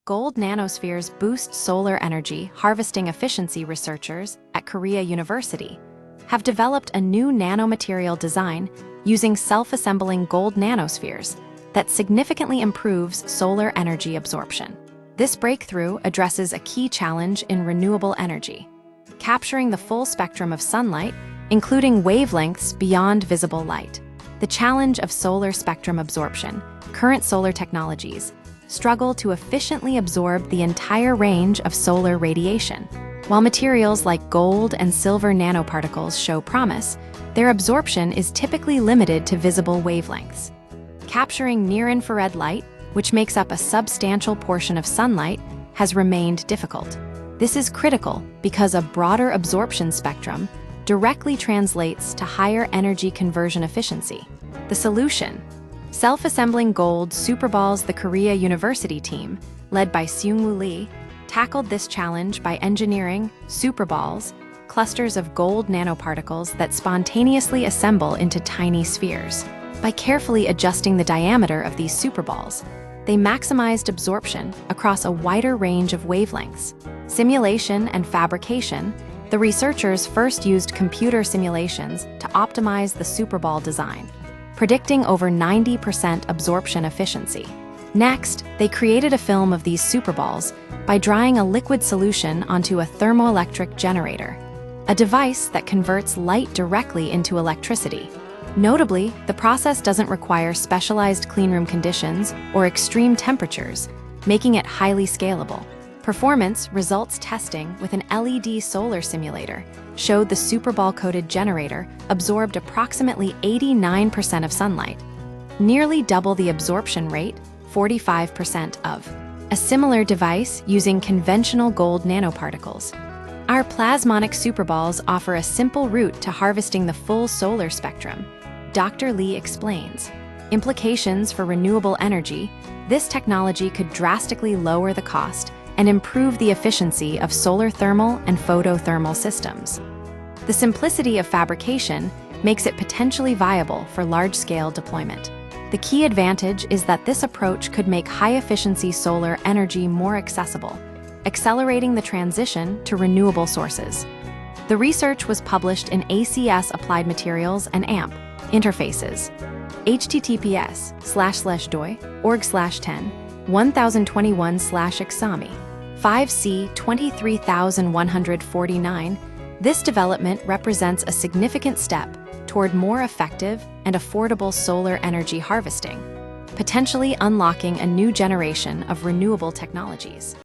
Gold nanospheres boost solar energy harvesting efficiency. Researchers at Korea University have developed a new nanomaterial design using self-assembling gold nanospheres that significantly improves solar energy absorption. This breakthrough addresses a key challenge in renewable energy, capturing the full spectrum of sunlight, including wavelengths beyond visible light. The challenge of solar spectrum absorption. Current solar technologies struggle to efficiently absorb the entire range of solar radiation. While materials like gold and silver nanoparticles show promise, their absorption is typically limited to visible wavelengths. Capturing near-infrared light, which makes up a substantial portion of sunlight, has remained difficult. This is critical because a broader absorption spectrum directly translates to higher energy conversion efficiency. The solution: self-assembling gold superballs. The Korea University team, led by Seung-woo Lee, tackled this challenge by engineering superballs, clusters of gold nanoparticles that spontaneously assemble into tiny spheres. By carefully adjusting the diameter of these superballs, they maximized absorption across a wider range of wavelengths. Simulation and fabrication. The researchers first used computer simulations to optimize the superball design, predicting over 90% absorption efficiency. Next, they created a film of these superballs by drying a liquid solution onto a thermoelectric generator, a device that converts light directly into electricity. Notably, the process doesn't require specialized cleanroom conditions or extreme temperatures, making it highly scalable. Performance results testing with an LED solar simulator showed the superball-coated generator absorbed approximately 89% of sunlight, nearly double the absorption rate, 45% of a similar device using conventional gold nanoparticles. Our plasmonic superballs offer a simple route to harvesting the full solar spectrum. Dr. Lee explains. Implications for renewable energy. This technology could drastically lower the cost and improve the efficiency of solar thermal and photothermal systems. The simplicity of fabrication makes it potentially viable for large-scale deployment. The key advantage is that this approach could make high-efficiency solar energy more accessible, accelerating the transition to renewable sources. The research was published in ACS Applied Materials and AMP Interfaces. https://doi.org/10/1021/exami 5C 23149. This development represents a significant step toward more effective and affordable solar energy harvesting, potentially unlocking a new generation of renewable technologies.